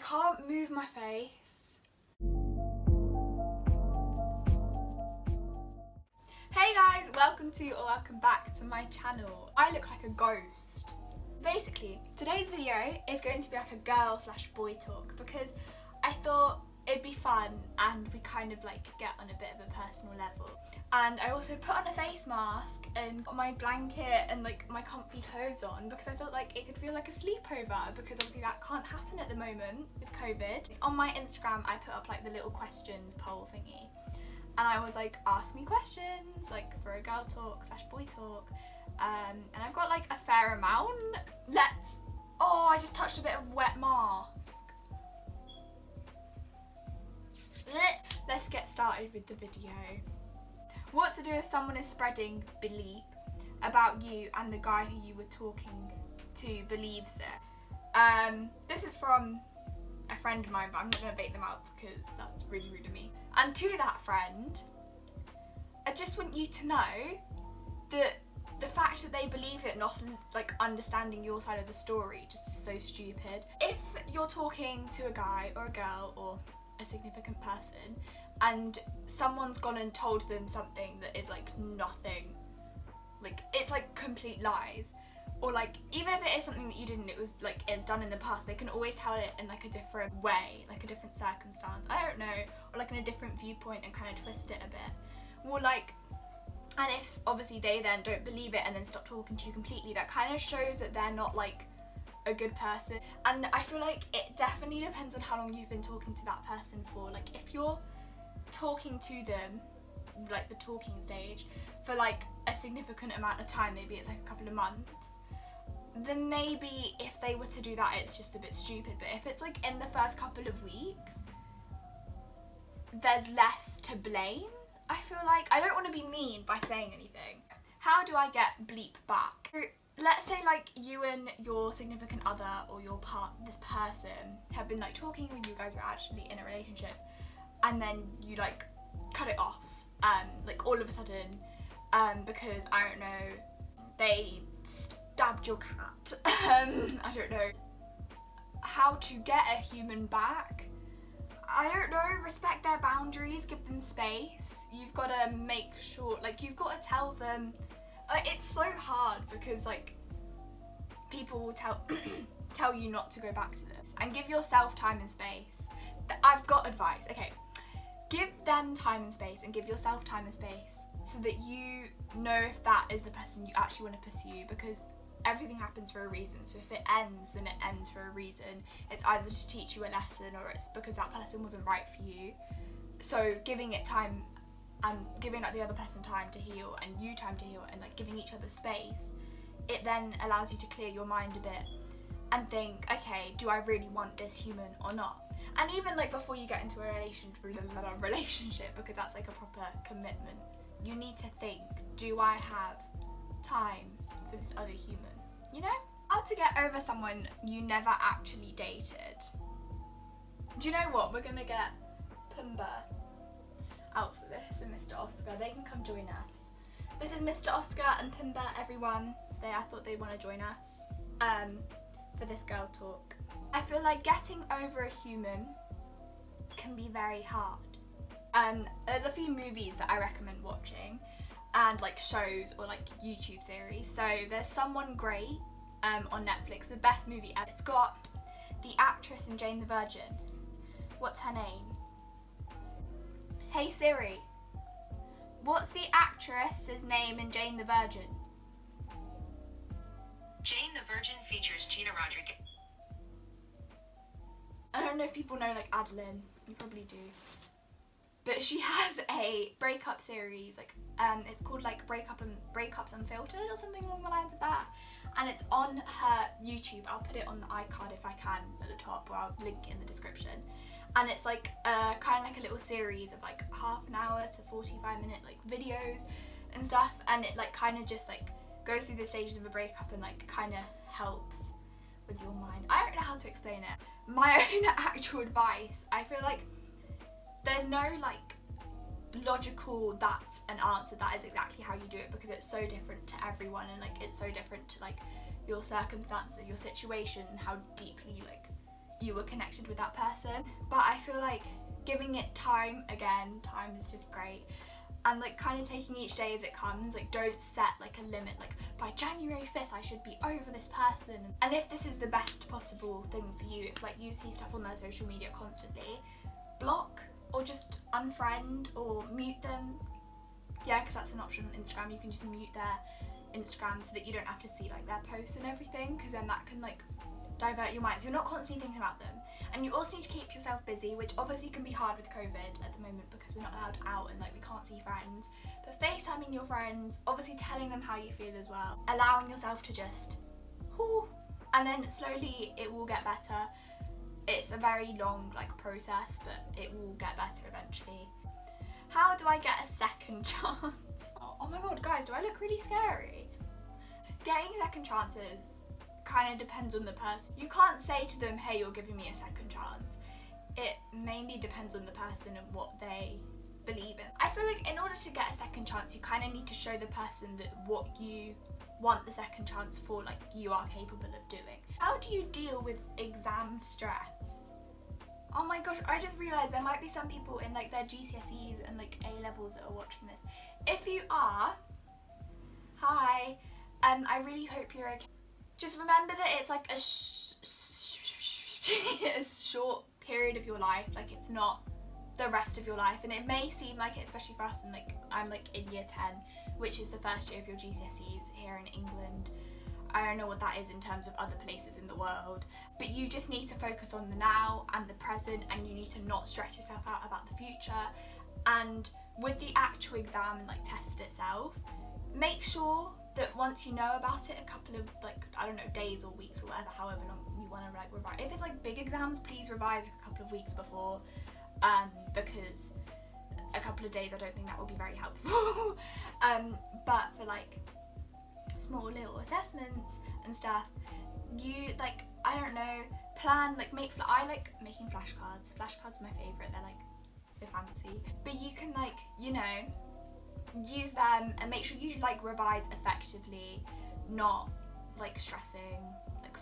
can't move my face. Hey guys, welcome back to my channel. I look like a ghost. Basically, today's video is going to be like a girl/boy talk because I thought it'd be fun and we kind of like get on a bit of a personal level. And I also put on a face mask and got my blanket and like my comfy clothes on because I felt like it could feel like a sleepover, because obviously that can't happen at the moment with COVID. On my Instagram I put up like the little questions poll thingy, and I was like, ask me questions like for a girl talk/boy talk, and I've got like a fair amount. Oh, I just touched a bit of wet mask. Let's get started with the video. What to do if someone is spreading bleep about you and the guy who you were talking to believes it. This is from a friend of mine, but I'm not going to bait them out because that's really rude of me. And to that friend, I just want you to know that the fact that they believe it, not like understanding your side of the story, just is so stupid. If you're talking to a guy or a girl or a significant person and someone's gone and told them something that is like nothing, like it's like complete lies, or like even if it is something that you didn't, it was like done in the past, they can always tell it in like a different way, like a different circumstance, I don't know, or like in a different viewpoint and kind of twist it a bit. Well, like, and if obviously they then don't believe it and then stop talking to you completely, that kind of shows that they're not like a good person. And I feel like it definitely depends on how long you've been talking to that person for. Like if you're talking to them, like the talking stage, for like a significant amount of time, maybe it's like a couple of months, then maybe if they were to do that, it's just a bit stupid. But if it's like in the first couple of weeks, there's less to blame, I feel like. I don't want to be mean by saying anything. How do I get bleep back? Let's say like you and your significant other or this person have been like talking, or you guys are actually in a relationship, and then you like cut it off, like all of a sudden, because I don't know, they stabbed your cat. I don't know how to get a human back. I don't know, respect their boundaries, give them space. You've got to make sure, like you've got to tell them. It's so hard because like people will tell you not to go back to this, and give yourself time and space. I've got advice. Okay, give them time and space and give yourself time and space so that you know if that is the person you actually want to pursue, because everything happens for a reason. So if it ends, then it ends for a reason. It's either to teach you a lesson or it's because that person wasn't right for you. So giving it time and giving like the other person time to heal and you time to heal, and like giving each other space, it then allows you to clear your mind a bit and think, okay, do I really want this human or not? And even like before you get into a relationship, because that's like a proper commitment, you need to think, do I have time for this other human? You know? How to get over someone you never actually dated. Do you know what? We're gonna get Pumbaa out for this, and Mr. Oscar. They can come join us. This is Mr. Oscar and Pumbaa, everyone. I thought they'd want to join us for this girl talk. I feel like getting over a human can be very hard. There's a few movies that I recommend watching, and like shows or like YouTube series. So there's Someone Great on Netflix, the best movie ever. It's got the actress in Jane the Virgin. What's her name? Hey Siri, what's the actress's name in Jane the Virgin? Jane the Virgin features Gina Rodriguez. I don't know if people know like Adeline, you probably do. But she has a breakup series, like it's called like Breakups Unfiltered or something along the lines of that. And it's on her YouTube. I'll put it on the iCard if I can at the top, or I'll link it in the description. And it's like kind of like a little series of like half an hour to 45-minute like videos and stuff, and it like kind of just like goes through the stages of a breakup and like kind of helps with your mind. I don't know how to explain it. My own actual advice, I feel like there's no like logical that's an answer that is exactly how you do it, because it's so different to everyone, and like it's so different to like your circumstances, your situation, and how deeply like you were connected with that person. But I feel like giving it time, again, time is just great, and like kind of taking each day as it comes. Like, don't set like a limit, like by January 5th I should be over this person. And if this is the best possible thing for you, if like you see stuff on their social media constantly, block or just unfriend or mute them. Yeah, because that's an option on Instagram. You can just mute their Instagram so that you don't have to see like their posts and everything, because then that can like divert your mind, so you're not constantly thinking about them. And you also need to keep yourself busy, which obviously can be hard with COVID at the moment because we're not allowed out and like we can't see friends. But FaceTiming your friends, obviously telling them how you feel as well, allowing yourself to just whoo, and then slowly it will get better. It's a very long like process, but it will get better eventually. How do I get a second chance? Oh my god, guys, do I look really scary? Getting second chances kind of depends on the person. You can't say to them, hey, you're giving me a second chance. It mainly depends on the person and what they believe in. I feel like in order to get a second chance, you kind of need to show the person that what you want the second chance for, like, you are capable of doing. How do you deal with exam stress? Oh my gosh, I just realised there might be some people in like their GCSEs and like A-levels that are watching this. If you are, hi, I really hope you're okay. Just remember that it's like a a short period of your life, like it's not the rest of your life, and it may seem like it, especially for us, and like I'm like in year 10, which is the first year of your GCSEs here in England. I don't know what that is in terms of other places in the world, but you just need to focus on the now and the present, and you need to not stress yourself out about the future. And with the actual exam and like test itself, make sure that once you know about it a couple of like, I don't know, days or weeks or whatever, however long you want to like revise. If it's like big exams, please revise a couple of weeks before, because a couple of days I don't think that will be very helpful. But for like small little assessments and stuff, you like, I don't know, plan, like I like making flashcards. Flashcards are my favourite, they're like so fancy. But you can like, you know, use them and make sure you like revise effectively, not like stressing, like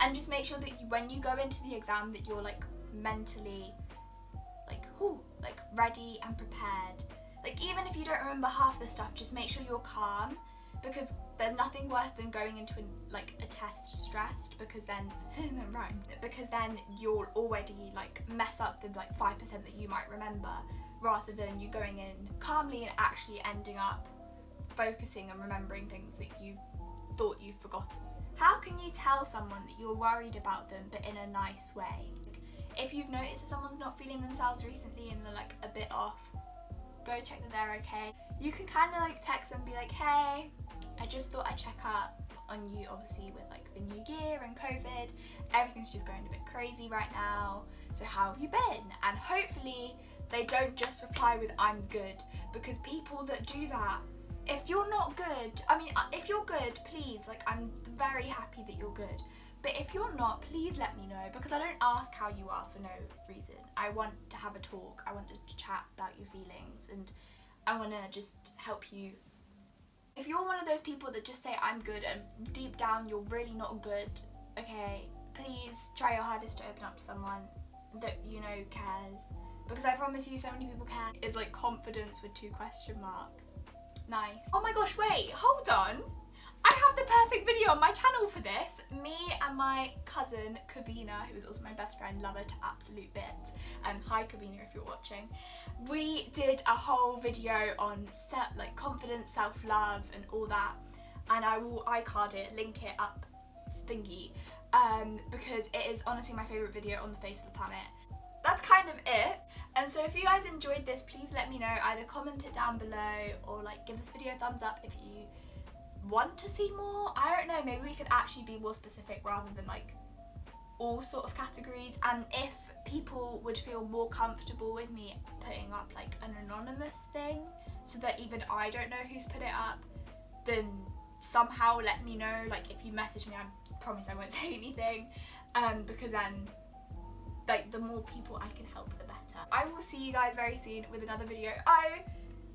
and just make sure that you, when you go into the exam, that you're like mentally like ready and prepared. Like even if you don't remember half the stuff, just make sure you're calm, because there's nothing worse than going into a test stressed, because then because then you'll already like mess up the like 5% that you might remember, rather than you going in calmly and actually ending up focusing and remembering things that you thought you'd forgotten. How can you tell someone that you're worried about them but in a nice way? If you've noticed that someone's not feeling themselves recently and they're like a bit off, go check that they're okay. You can kind of like text them and be like, hey, I just thought I'd check up on you, obviously with like the new year and COVID, everything's just going a bit crazy right now, so how have you been? And hopefully they don't just reply with I'm good, because people that do that, if you're not good, I mean, if you're good, please, like I'm very happy that you're good, but if you're not, please let me know, because I don't ask how you are for no reason. I want to have a talk, I want to chat about your feelings, and I want to just help you. If you're one of those people that just say I'm good and deep down you're really not good, okay, please try your hardest to open up to someone that you know cares, because I promise you so many people care. It's like confidence with 2 question marks. Nice. Oh my gosh, wait, hold on. I have the perfect video on my channel for this. Me and my cousin Kavina, who is also my best friend, love her to absolute bits. Hi Kavina if you're watching. We did a whole video on like confidence, self-love and all that. And I will iCard it, link it up thingy, because it is honestly my favourite video on the face of the planet. That's kind of it. And so if you guys enjoyed this, please let me know. Either comment it down below or like give this video a thumbs up if you want to see more. I don't know, maybe we could actually be more specific rather than like all sort of categories. And if people would feel more comfortable with me putting up like an anonymous thing so that even I don't know who's put it up, then somehow let me know. Like if you message me, I promise I won't say anything, because then like the more people I can help, the better. I will see you guys very soon with another video. Oh,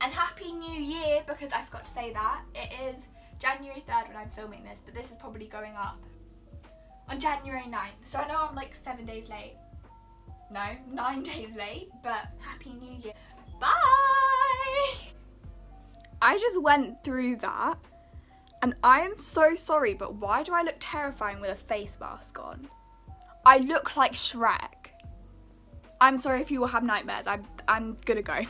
and Happy New Year, because I forgot to say that. It is January 3rd when I'm filming this, but this is probably going up on January 9th. So I know I'm like 7 days late. No, 9 days late, but Happy New Year. Bye! I just went through that and I am so sorry, but why do I look terrifying with a face mask on? I look like Shrek. I'm sorry if you will have nightmares. I'm gonna go.